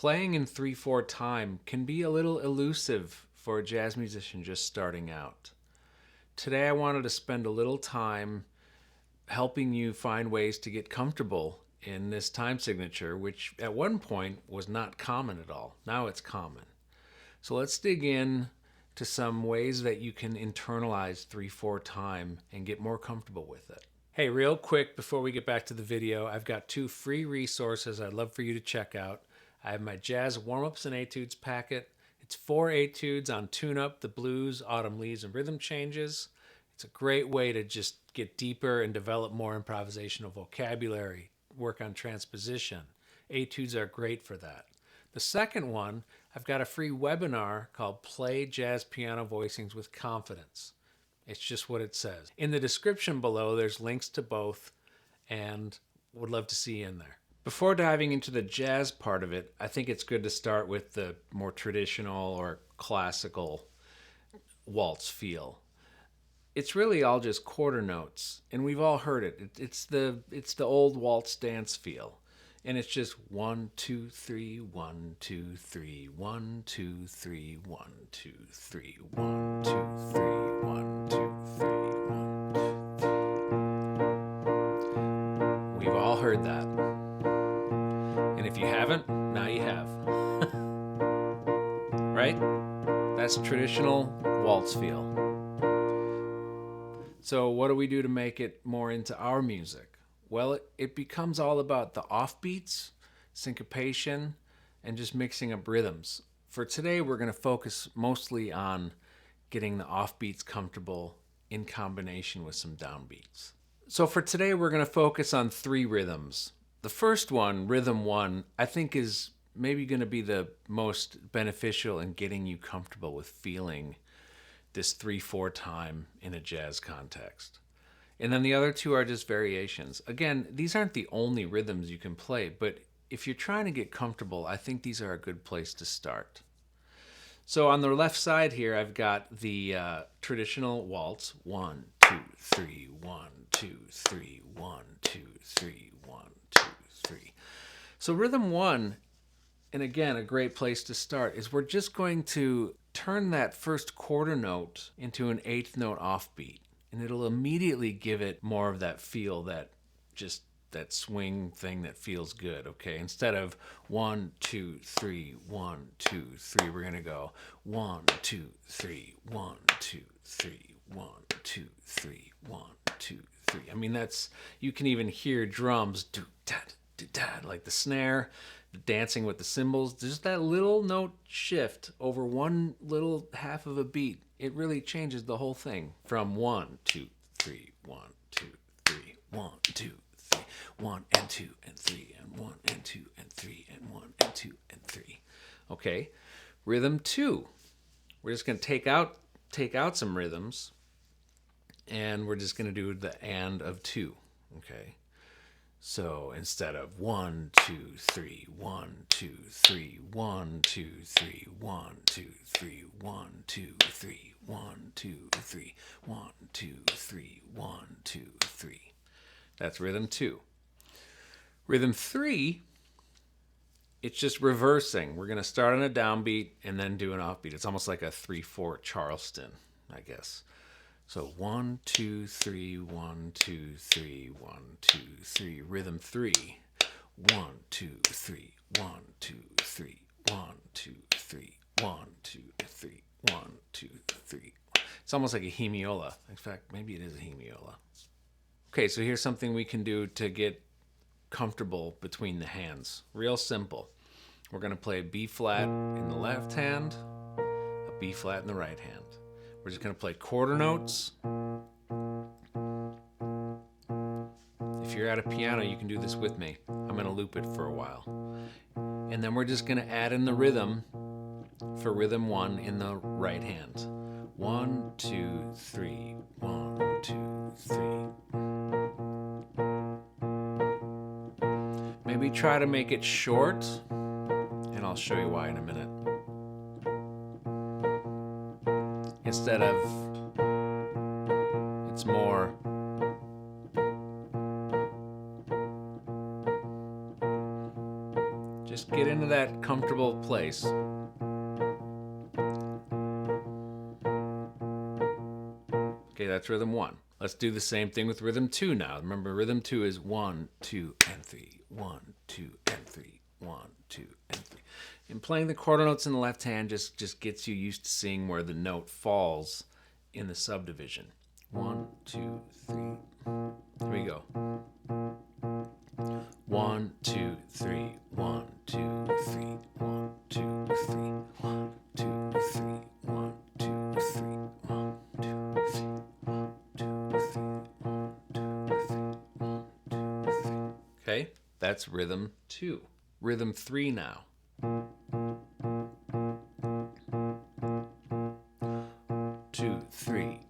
playing in 3/4 time can be a little elusive for a jazz musician just starting out. Today I wanted to spend a little time helping you find ways to get comfortable in this time signature, which at one point was not common at all. Now it's common. So let's dig in to some ways that you can internalize 3/4 time and get more comfortable with it. Hey, real quick before we get back to the video, I've got 2 free resources I'd love for you to check out. I have my Jazz Warm-Ups and Etudes packet. It's 4 etudes on tune-up, the blues, autumn leaves, and rhythm changes. It's a great way to just get deeper and develop more improvisational vocabulary, work on transposition. Etudes are great for that. The second one, I've got a free webinar called Play Jazz Piano Voicings with Confidence. It's just what it says. In the description below, there's links to both, and would love to see you in there. Before diving into the jazz part of it, I think it's good to start with the more traditional or classical waltz feel. It's really all just quarter notes, and we've all heard it. It's the old waltz dance feel. And it's just 1, 2, 3, 1, 2, 3, 1, 2, 3, 1, 2, 3, 1, 2, 3, 1, 2, 3, 1, 2, 3. We've all heard that. And if you haven't, now you have. Right? That's traditional waltz feel. So what do we do to make it more into our music? Well, it becomes all about the offbeats, syncopation, and just mixing up rhythms. For today, we're going to focus mostly on getting the offbeats comfortable in combination with some downbeats. So for today, we're going to focus on 3 rhythms. The first one, rhythm 1, I think is maybe going to be the most beneficial in getting you comfortable with feeling this 3/4 time in a jazz context. And then the other 2 are just variations. Again, these aren't the only rhythms you can play, but if you're trying to get comfortable, I think these are a good place to start. So on the left side here, I've got the traditional waltz. 1, 2, 3, 1, 2, 3, 1, 2, 3, 1, 2, 3. So rhythm 1, and again, a great place to start, is we're just going to turn that first quarter note into an 8th note offbeat. And it'll immediately give it more of that feel, that swing thing that feels good, okay? Instead of 1, 2, 3, 1, 2, 3, we're gonna go 1, 2, 3, 1, 2, 3, 1, 2, 3, 1, 2, 3. I mean, you can even hear drums do-dad, like the snare, dancing with the cymbals. Just that little note shift over one little half of a beat. It really changes the whole thing from 1, 2, 3, 1, 2, 3, 1, 2, 3, 1 and 2 and 3 and 1 and 2 and 3 and 1 and 2 and 3. Okay, rhythm 2. We're just going to take out some rhythms, and we're just going to do the and of 2. Okay. So instead of 1, 2, 3, 1, 2, 3, 1, 2, 3, 1, 2, 3, 1, 2, 3, 1, 2, 3, 1, 2, 3, 1, 2, 3. That's rhythm 2. Rhythm 3, it's just reversing. We're going to start on a downbeat and then do an offbeat. It's almost like a 3/4 Charleston, I guess. So 1, 2, 3, 1, 2, 3, 1, 2, 3. Rhythm 3. 1, 2, 3, 1, 2, 3, 1, 2, 3, 1, 2, 3, 1, 2, 3. It's almost like a hemiola. In fact, maybe it is a hemiola. Okay, so here's something we can do to get comfortable between the hands. Real simple. We're going to play a B flat in the left hand, a B flat in the right hand. We're just going to play quarter notes. If you're at a piano, you can do this with me. I'm going to loop it for a while. And then we're just going to add in the rhythm for rhythm 1 in the right hand. 1, 2, 3, 1, 2, 3. Maybe try to make it short, and I'll show you why in a minute. Instead of, it's more, just get into into that comfortable place. Okay, that's rhythm 1. Let's do the same thing with rhythm 2 now. Remember, rhythm 2 is 1, 2, and 3. 1, 2, and 3. 1, 2, and 3. And playing the quarter notes in the left hand just gets you used to seeing where the note falls in the subdivision. 1, 2, 3. Here we go. 1, 2, 3. 1, 2, 3. 1, 2, 3. 1, 2, 3. 1, 2, 3. 1, 2, 3. 1, 2, 3. 1, 2, 3. 1, 2, 3. Okay, that's rhythm 2. Rhythm 3 now. 2, 3.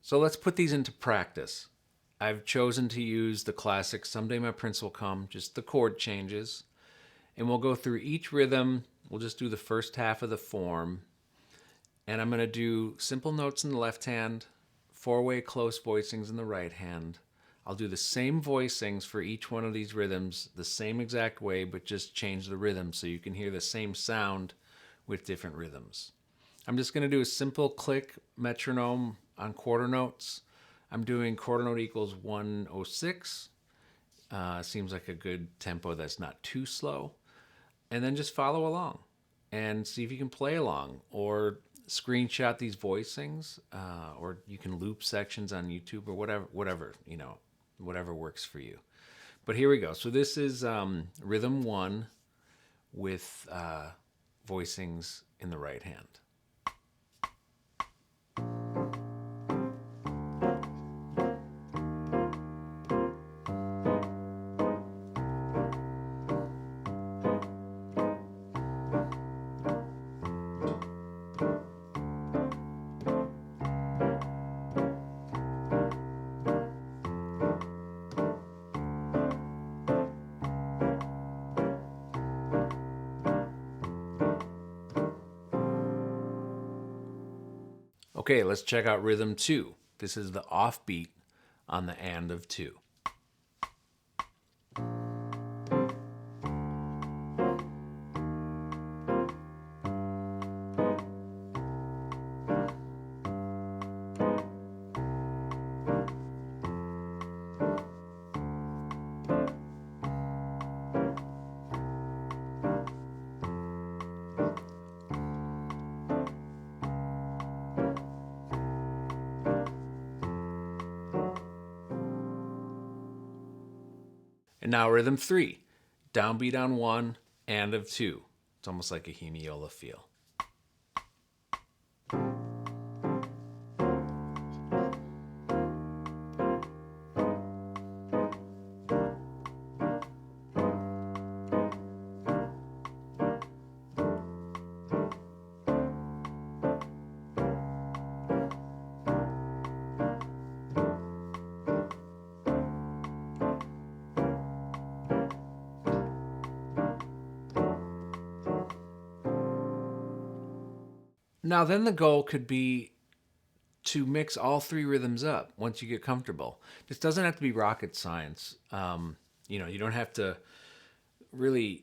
So let's put these into practice. I've chosen to use the classic Someday My Prince Will Come, just the chord changes. And we'll go through each rhythm. We'll just do the first half of the form. And I'm going to do simple notes in the left hand, 4-way close voicings in the right hand. I'll do the same voicings for each one of these rhythms, the same exact way, but just change the rhythm so you can hear the same sound with different rhythms. I'm just going to do a simple click metronome on quarter notes. I'm doing quarter note equals 106. Seems like a good tempo that's not too slow. And then just follow along and see if you can play along, or screenshot these voicings, or you can loop sections on YouTube, or whatever works for you. But here we go. So this is rhythm 1 with voicings in the right hand. Okay, let's check out rhythm 2. This is the offbeat on the and of 2. And now rhythm 3, downbeat on 1 and of 2. It's almost like a hemiola feel. Now then the goal could be to mix all 3 rhythms up once you get comfortable. This doesn't have to be rocket science. You don't have to really,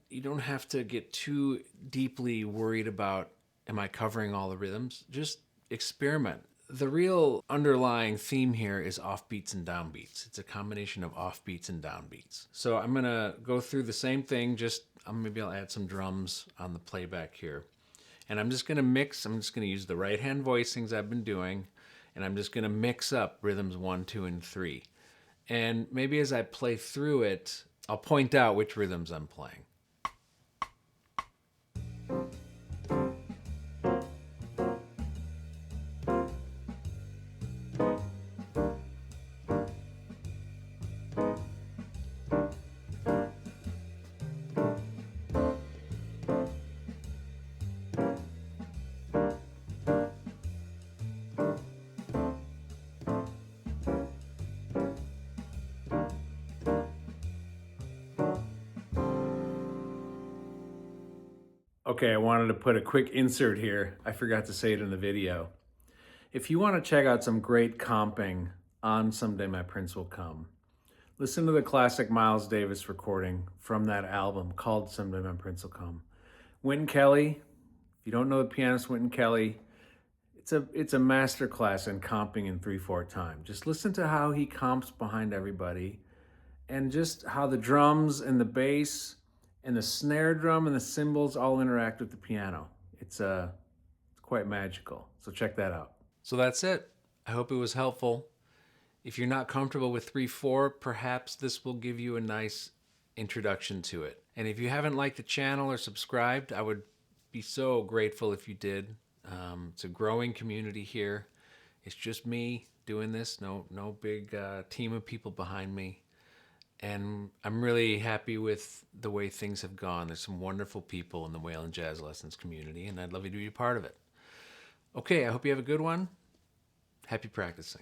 you don't have to get too deeply worried about, am I covering all the rhythms? Just experiment. The real underlying theme here is offbeats and downbeats. It's a combination of offbeats and downbeats. So I'm gonna go through the same thing, maybe I'll add some drums on the playback here. And I'm just going to use the right hand voicings I've been doing, and I'm just going to mix up rhythms 1, 2, and 3. And maybe as I play through it, I'll point out which rhythms I'm playing. Okay, I wanted to put a quick insert here. I forgot to say it in the video. If you want to check out some great comping on Someday My Prince Will Come, listen to the classic Miles Davis recording from that album called Someday My Prince Will Come. Wynton Kelly, if you don't know the pianist Wynton Kelly, it's a master class in comping in 3/4 time. Just listen to how he comps behind everybody and just how the drums and the bass and the snare drum and the cymbals all interact with the piano. It's quite magical. So check that out. So that's it. I hope it was helpful. If you're not comfortable with 3/4, perhaps this will give you a nice introduction to it. And if you haven't liked the channel or subscribed, I would be so grateful if you did. It's a growing community here. It's just me doing this, no big team of people behind me. And I'm really happy with the way things have gone. There's some wonderful people in the Whale & Jazz Lessons community, and I'd love you to be a part of it. Okay, I hope you have a good one. Happy practicing.